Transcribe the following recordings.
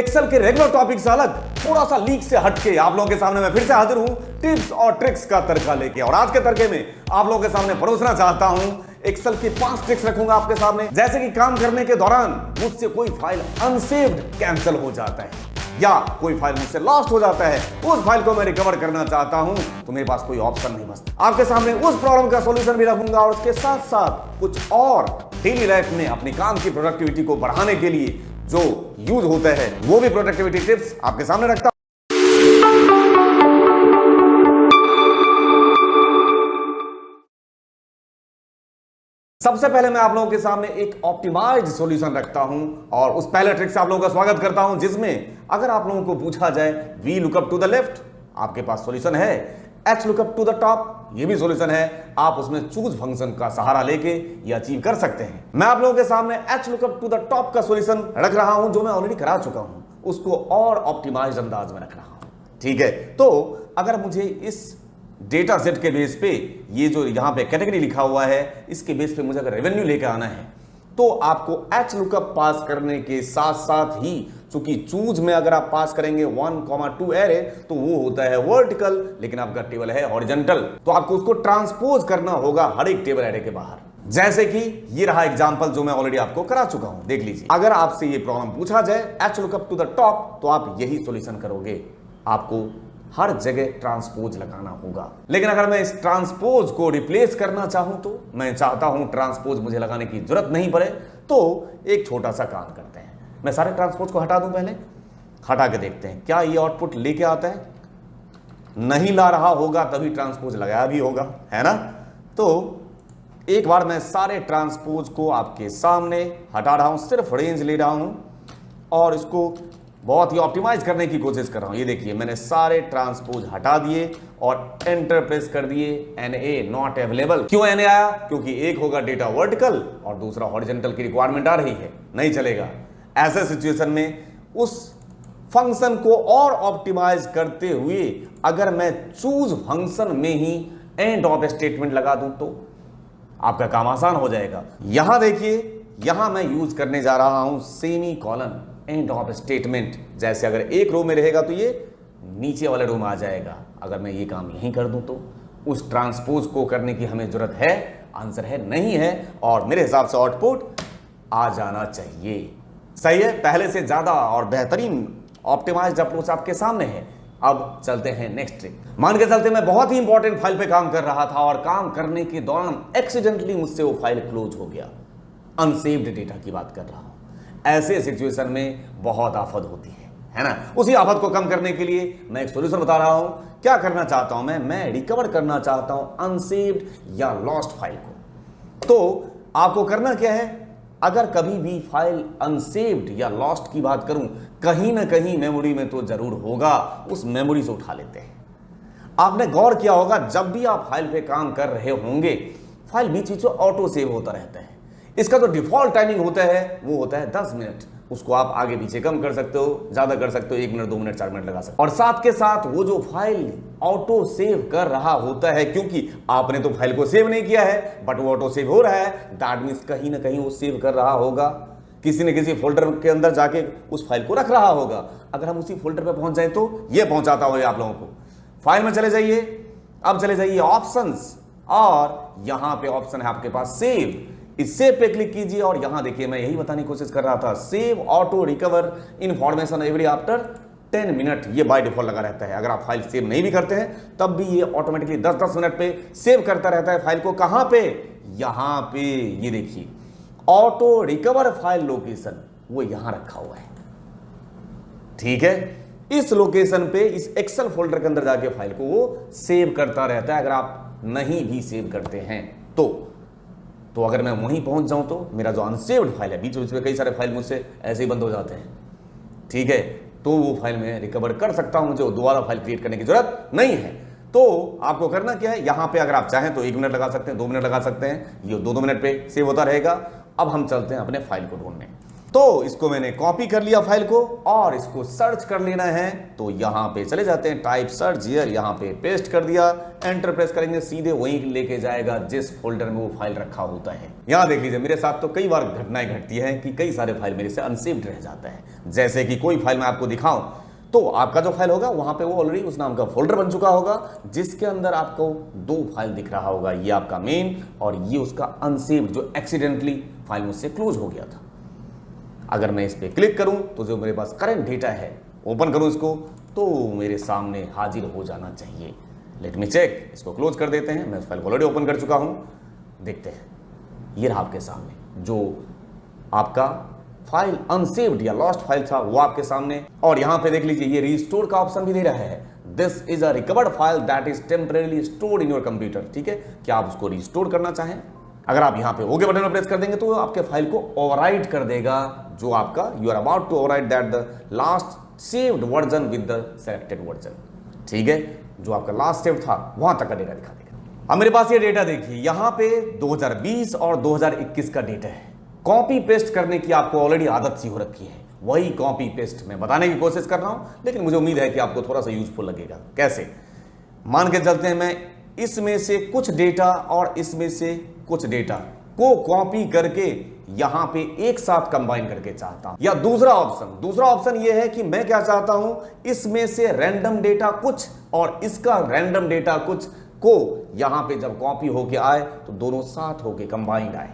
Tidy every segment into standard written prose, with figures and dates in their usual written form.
Excel के regular topic से अलग, थोड़ा सा लीक से हटके आप लोगों के सामने मैं फिर से हाजिर हूं टिप्स और ट्रिक्स का तड़का लेके। और आज के तड़के में आप लोगों के सामने परोसना चाहता हूं एक्सेल की 5 ट्रिक्स रखूंगा आपके सामने। जैसे कि काम करने के दौरान मुझसे कोई फाइल अनसेव्ड कैंसिल हो जाता है या कोई फाइल मुझसे लॉस्ट हो जाता है, उस फाइल को मैं रिकवर करना चाहता हूं तो मेरे पास कोई ऑप्शन नहीं बचता। आपके सामने उस प्रॉब्लम का सॉल्यूशन भी रखूंगा और उसके साथ साथ कुछ और डेली लाइफ में अपनी काम की प्रोडक्टिविटी को बढ़ाने के लिए जो यूज होते हैं वो भी प्रोडक्टिविटी टिप्स आपके सामने रखता हूं। सबसे पहले मैं आप लोगों के सामने एक ऑप्टिमाइज्ड सॉल्यूशन रखता हूं और उस पहले ट्रिक से आप लोगों का स्वागत करता हूं, जिसमें अगर आप लोगों को पूछा जाए we look up to the left, आपके पास सॉल्यूशन है। H look up to the top, ये भी सॉल्यूशन है। आप उसमें चूज फंक्शन का सहारा लेके ये अचीव कर सकते हैं। मैं आप लोगों के सामने H look up to the top का सॉल्यूशन रख रहा हूं जो मैं ऑलरेडी करा चुका हूं, उसको और ऑप्टिमाइज्ड अंदाज में रख रहा हूं। ठीक है, तो अगर मुझे इस डेटा सेट के बेस पे ये जो यहां पे कैटेगरी लिखा हुआ है इसके बेस पे मुझे अगर रेवेन्यू लेकर आना है तो आपको एच लुकअप पास करने के साथ साथ ही, चूंकि चूज में अगर आप पास करेंगे 1,2 एरे तो वो होता है वर्टिकल, लेकिन आपका टेबल है हॉरिजॉन्टल, तो आपको उसको ट्रांसपोज करना होगा हर एक टेबल एरे के बाहर। जैसे कि ये रहा एग्जांपल जो मैं ऑलरेडी आपको करा चुका हूं, देख लीजिए। अगर आपसे ये प्रॉब्लम पूछा जाए H look up to the top तो आप यही सॉल्यूशन करोगे, आपको हर जगह ट्रांसपोज लगाना होगा। लेकिन अगर मैं इस ट्रांसपोज को रिप्लेस करना चाहूं तो मैं चाहता हूं ट्रांसपोज मुझे लगाने की जरूरत नहीं पड़े, तो एक छोटा सा काम करते हैं। मैं सारे ट्रांसपोज को हटा दूं, पहले हटा के देखते हैं क्या ये आउटपुट लेके आता है। नहीं ला रहा होगा तभी ट्रांसपोज लगाया भी होगा, है ना। तो एक बार मैं सारे ट्रांसपोज को आपके सामने हटा रहा हूं, सिर्फ रेंज ले रहा हूं और इसको बहुत ही ऑप्टिमाइज करने की कोशिश कर रहा हूं। ये देखिए मैंने सारे ट्रांसपोज हटा दिए और एंटर प्रेस कर दिए। NA not available. क्यों NA आया? क्योंकि एक होगा डेटा वर्टिकल और दूसरा हॉरिजॉन्टल की रिक्वायरमेंट आ रही है, नहीं चलेगा। ऐसे सिचुएशन में उस फंक्शन को और ऑप्टिमाइज करते हुए अगर मैं चूज फंक्शन में ही एंड ऑफ स्टेटमेंट लगा दूं तो आपका काम आसान हो जाएगा। यहां देखिए, यहां मैं यूज करने जा रहा हूं semi colon end of statement. जैसे अगर एक रो में रहेगा तो ये नीचे वाले रो में आ जाएगा। अगर मैं ये काम यहीं कर दूं तो उस ट्रांसपोज को करने की हमें जरूरत है? आंसर है नहीं है, और मेरे हिसाब से आउटपुट आ जाना चाहिए। सही है, पहले से ज्यादा और बेहतरीन ऑप्टिमाइज्ड अप्रोच आपके सामने है। अब चलते हैं नेक्स्ट ट्रिक। मान के चलते मैं बहुत ही इंपॉर्टेंट फाइल पे काम कर रहा था और काम करने के दौरान एक्सीडेंटली मुझसे वो फाइल क्लोज हो गया। अनसेव्ड डेटा की बात कर रहा हूं। ऐसे सिचुएशन में बहुत आफत होती है ना। उसी आफत को कम करने के लिए मैं एक सॉल्यूशन बता रहा हूं। क्या करना चाहता हूं मैं रिकवर करना चाहता हूं अनसेव्ड या लॉस्ट फाइल को। तो आपको करना क्या है, अगर कभी भी फाइल अनसेव्ड या लॉस्ट की बात करूं, कहीं ना कहीं मेमोरी में तो जरूर होगा, उस मेमोरी से उठा लेते हैं। आपने गौर किया होगा जब भी आप फाइल पे काम कर रहे होंगे फाइल बीच बीच में ऑटो सेव होता रहता है। इसका जो डिफॉल्ट टाइमिंग होता है वो होता है 10 मिनट। उसको आप आगे पीछे कम कर सकते हो, ज्यादा कर सकते हो, 1 मिनट 2 मिनट 4 मिनट लगा सकते हो। और साथ के साथ वो जो फाइल ऑटो सेव कर रहा होता है, क्योंकि आपने तो फाइल को सेव नहीं किया है बट वो ऑटो सेव हो रहा है, दैट मींस कहीं ना कहीं वो सेव कर रहा होगा, किसी न किसी फोल्डर के अंदर जाके उस फाइल को रख रहा होगा। अगर हम उसी फोल्डर पर पहुंच जाए तो ये पहुंचाता होगा आप लोगों को। फाइल में चले जाइए, अब चले जाइए ऑप्शंस और यहां पे ऑप्शन है आपके पास सेव। इस सेव पे क्लिक कीजिए और यहां देखिए मैं यही बताने की कोशिश कर रहा था, save auto recover information every after 10 minute. ये बाय डिफॉल्ट लगा रहता है। अगर आप फाइल सेव नहीं भी करते हैं तब भी ये ऑटोमेटिकली 10-10 मिनट पे सेव करता रहता है फाइल को। कहां पे? यहां पे ये देखिए ऑटो रिकवर फाइल लोकेशन, वो यहां रखा हुआ है। ठीक है, इस लोकेशन पे इस एक्सेल फोल्डर के अंदर जाके फाइल को वो सेव करता रहता है। अगर आप नहीं भी सेव करते हैं तो अगर मैं वहीं पहुंच जाऊं तो मेरा जो अनसेव्ड फाइल है, बीच बीच में कई सारे फाइल मुझसे ऐसे ही बंद हो जाते हैं, ठीक है, तो वो फाइल में रिकवर कर सकता हूं, मुझे दोबारा फाइल क्रिएट करने की जरूरत नहीं है। तो आपको करना क्या है, यहां पे अगर आप चाहें तो 1 मिनट लगा सकते हैं, 2 मिनट लगा सकते हैं, ये 2-2 मिनट पे सेव होता रहेगा। अब हम चलते हैं अपने फाइल को ढूंढने। तो इसको मैंने कॉपी कर लिया फाइल को और इसको सर्च कर लेना है। तो यहां पे चले जाते हैं, टाइप सर्च हियर, यहां पे पेस्ट कर दिया, एंटर प्रेस करेंगे, सीधे वहीं लेके जाएगा जिस फोल्डर में वो फाइल रखा होता है। यहां देख लीजिए, मेरे साथ तो कई बार घटनाएं घटती है कि कई सारे फाइल मेरे से अनसेव्ड रह जाता है। जैसे कि कोई फाइल मैं आपको दिखाऊं तो आपका जो फाइल होगा वहां पे वो ऑलरेडी उस नाम का फोल्डर बन चुका होगा जिसके अंदर आपको 2 फाइल दिख रहा होगा, ये आपका मेन और ये उसका अनसेव्ड जो एक्सीडेंटली फाइल मुझसे क्लोज हो गया था। अगर मैं इस पर क्लिक करूं तो जो मेरे पास करंट डेटा है, ओपन करूं इसको, तो मेरे सामने हाजिर हो जाना चाहिए। लेट मी चेक, इसको क्लोज कर देते हैं। मैं उस फाइल को ऑलरेडी ओपन कर चुका हूं, देखते हैं। ये रहा आपके सामने जो आपका फाइल अनसेव्ड या लॉस्ट फाइल था, वो आपके सामने। और यहां पे देख लीजिए, ये रिस्टोर का ऑप्शन भी दे रहा है। This is a recovered file that is temporarily stored in your computer. ठीक है, क्या आप उसको रिस्टोर करना चाहें? अगर आप यहां पे ओके बटन पर प्रेस कर देंगे तो आपके फाइल को ओवरराइट कर देगा, जो आपका you are about to overwrite that the last saved version with the selected version. ठीक है, जो आपका लास्ट सेव था वहां तक का डेटा दिखा देगा। अब मेरे पास ये डेटा देखिए, यहां पे 2020 और 2021 का डेटा है। कॉपी पेस्ट करने की आपको ऑलरेडी आदत सी हो रखी है, वही कॉपी पेस्ट मैं बताने की कोशिश कर रहा हूं, लेकिन मुझे उम्मीद है कि आपको थोड़ा सा यूजफुल लगेगा। कैसे? मान के चलते हैं मैं इसमें से कुछ डेटा और इसमें से कुछ डेटा को कॉपी करके यहां पे एक साथ कंबाइन करके चाहता हूं। या दूसरा ऑप्शन यह है कि मैं क्या चाहता हूं, इसमें से रैंडम डेटा कुछ और इसका रैंडम डेटा कुछ को यहां पे जब कॉपी होके आए तो दोनों साथ होके कंबाइंड आए।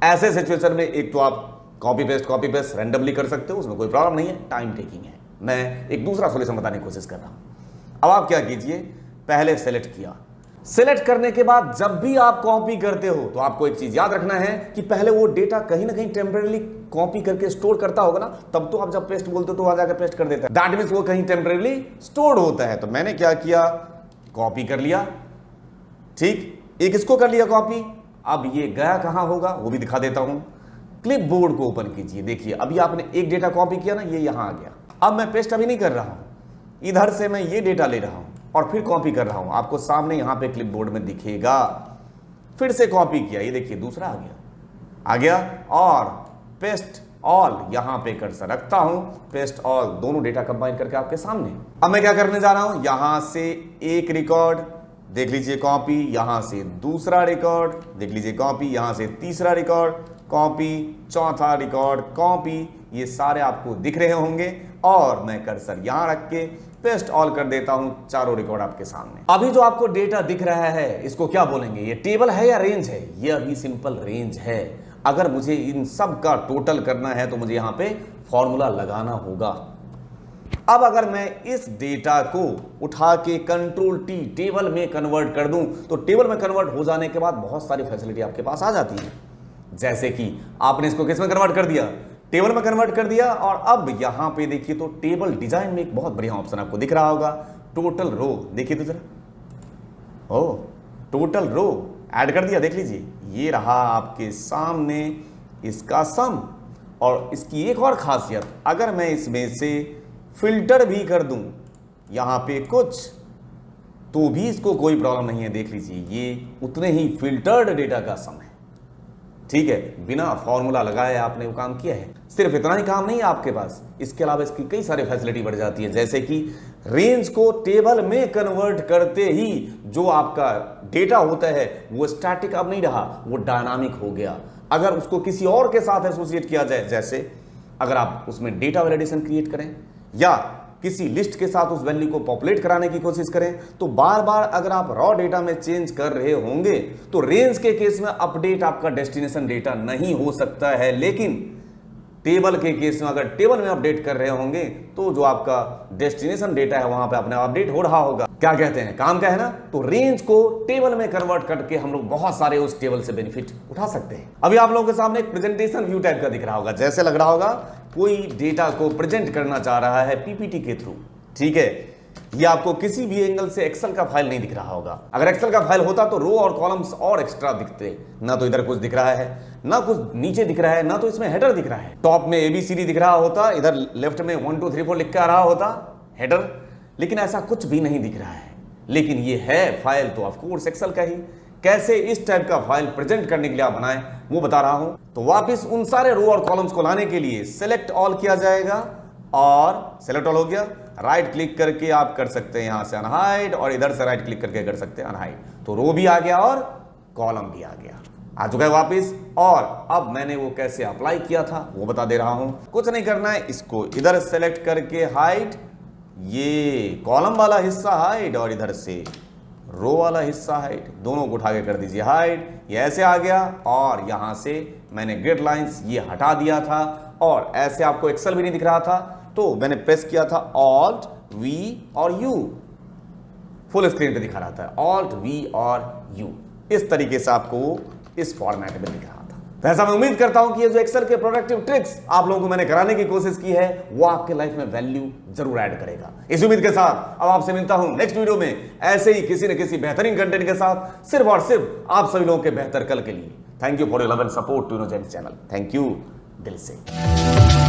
ऐसे सिचुएशन में एक तो आप कॉपी पेस्ट रैंडमली कर सकते हो, उसमें कोई प्रॉब्लम नहीं है, टाइम टेकिंग है। मैं एक दूसरा सॉल्यूशन बताने की कोशिश कर रहा हूं। अब आप क्या कीजिए, पहले सेलेक्ट किया, सेलेक्ट करने के बाद जब भी आप कॉपी करते हो तो आपको एक चीज याद रखना है कि पहले वो डेटा कहीं ना कहीं टेम्परेरी कॉपी करके स्टोर करता होगा ना, तब तो आप जब पेस्ट बोलते हो तो वहां जाकर पेस्ट कर देता है। दैट मींस वो कहीं टेम्परेरी स्टोर होता है। तो मैंने क्या किया, कॉपी कर लिया, ठीक, एक इसको कर लिया कॉपी। अब ये गया कहां होगा वो भी दिखा देता हूं। क्लिप बोर्ड को ओपन कीजिए, देखिए अभी आपने एक डेटा कॉपी किया ना, ये यहां आ गया। अब मैं पेस्ट अभी नहीं कर रहा हूं, इधर से मैं ये डेटा ले रहा हूं और फिर कॉपी कर रहा हूं। आपको सामने यहां पे क्लिप बोर्ड में दिखेगा। फिर से कॉपी किया, ये देखिए दूसरा आ गया और पेस्ट ऑल यहां पे कर्सर रखता हूं, पेस्ट ऑल, दोनों डेटा कंबाइन करके आपके सामने। अब मैं क्या करने जा रहा हूं, यहां से एक रिकॉर्ड देख लीजिए कॉपी, यहां से दूसरा रिकॉर्ड देख लीजिए कॉपी, यहां से तीसरा रिकॉर्ड कॉपी, चौथा रिकॉर्ड कॉपी, ये सारे आपको दिख रहे होंगे। और मैं कर्सर यहां रख के पेस्ट ऑल कर देता हूं, चारों रिकॉर्ड आपके सामने। अभी जो आपको डेटा दिख रहा है इसको क्या बोलेंगे, ये टेबल है या रेंज है? ये अभी सिंपल रेंज है। अगर मुझे इन सब का टोटल करना है तो मुझे यहां पे फॉर्मूला लगाना होगा। अब अगर मैं इस डेटा को उठा के कंट्रोल टी टेबल में कन्वर्ट कर दूं तो टेबल में कन्वर्ट हो जाने के बाद बहुत सारी फैसिलिटी आपके पास आ जाती है। जैसे कि आपने इसको किस में कन्वर्ट कर दिया, टेबल में कन्वर्ट कर दिया। और अब यहां पे देखिए तो टेबल डिजाइन में एक बहुत बढ़िया ऑप्शन आपको दिख रहा होगा, टोटल रो। देखिए तो जरा, ओ टोटल रो ऐड कर दिया, देख लीजिए ये रहा आपके सामने इसका सम। और इसकी एक और खासियत, अगर मैं इसमें से फिल्टर भी कर दूं यहां पे कुछ, तो भी इसको कोई प्रॉब्लम नहीं है। देख लीजिए ये उतने ही फिल्टर्ड डेटा का सम है। ठीक है, बिना फॉर्मूला लगाए आपने वो काम किया है। सिर्फ इतना ही काम नहीं है आपके पास, इसके अलावा इसकी कई सारी फैसिलिटी बढ़ जाती है। जैसे कि रेंज को टेबल में कन्वर्ट करते ही जो आपका डेटा होता है वो स्टैटिक अब नहीं रहा, वो डायनामिक हो गया। अगर उसको किसी और के साथ एसोसिएट किया जाए, जैसे अगर आप उसमें डेटा वैलिडेशन क्रिएट करें या किसी लिस्ट के साथ उस वैल्यू को पॉपुलेट कराने की कोशिश करें, तो बार बार अगर आप रॉ डेटा में चेंज कर रहे होंगे तो रेंज के केस में अपडेट आपका डेस्टिनेशन डेटा नहीं हो सकता है। लेकिन टेबल के केस में अगर टेबल में अपडेट कर रहे होंगे तो जो आपका डेस्टिनेशन डेटा है वहां पे अपने अपडेट हो रहा होगा। क्या कहते हैं, काम का है ना। तो रेंज को टेबल में कन्वर्ट करके हम लोग बहुत सारे उस टेबल से बेनिफिट उठा सकते हैं। अभी आप लोगों के सामने एक प्रेजेंटेशन व्यू टाइप का दिख रहा होगा, जैसे लग रहा होगा कोई डेटा को प्रेजेंट करना चाह रहा है पीपीटी के थ्रू। ठीक है, ये आपको किसी भी एंगल से एक्सेल का फाइल नहीं दिख रहा होगा। अगर एक्सेल का फाइल होता तो रो और कॉलम्स और एक्स्ट्रा दिखते, ना तो इधर कुछ दिख रहा है, ना कुछ नीचे दिख रहा है, ना तो इसमें हेडर दिख रहा है। टॉप में एबीसीडी दिख रहा होता, इधर लेफ्ट में 1 2 3 4 लिख के आ रहा होता हेडर, लेकिन ऐसा कुछ भी नहीं दिख रहा है। लेकिन ये है फाइल तो ऑफ कोर्स एक्सेल का ही। कैसे इस टाइप का फाइल प्रेजेंट करने के लिए आप बनाएं वो बता रहा हूं। तो वापस उन सारे रो और कॉलम्स को लाने के लिए सेलेक्ट ऑल किया जाएगा और सेलेक्ट ऑल हो गया। राइट क्लिक करके आप कर सकते हैं यहां से अनहाइड और इधर से राइट क्लिक करके कर सकते हैं अनहाइड। तो रो भी आ गया और कॉलम भी आ गया, आ चुका है वापस। और अब मैंने वो कैसे अप्लाई किया था वो बता दे रहा हूं। कुछ नहीं करना है, इसको इधर सेलेक्ट करके हाइड, ये कॉलम वाला हिस्सा हाइड और इधर से रो वाला हिस्सा हाइड, दोनों को उठा के कर दीजिए हाइड। ये ऐसे आ गया और यहां से मैंने ग्रिड लाइंस ये हटा दिया था और ऐसे आपको एक्सेल भी नहीं दिख रहा था तो मैंने प्रेस किया था ऑल्ट वी और यू, फुल स्क्रीन पे दिखा रहा था ऑल्ट वी और यू। इस तरीके से आपको इस फॉर्मेट में दिख रहा था। तो ऐसा मैं उम्मीद करता हूं कि ये जो एक्सेल के प्रोडक्टिव ट्रिक्स आप लोगों को मैंने कराने की कोशिश की है वो आपके लाइफ में वैल्यू जरूर ऐड करेगा। इस उम्मीद के साथ अब आपसे मिलता हूं नेक्स्ट वीडियो में ऐसे ही किसी न किसी बेहतरीन कंटेंट के साथ, सिर्फ और सिर्फ आप सभी लोगों के बेहतर कल के लिए। Thank you for your love and support to innocent channel. Thank you दिल से।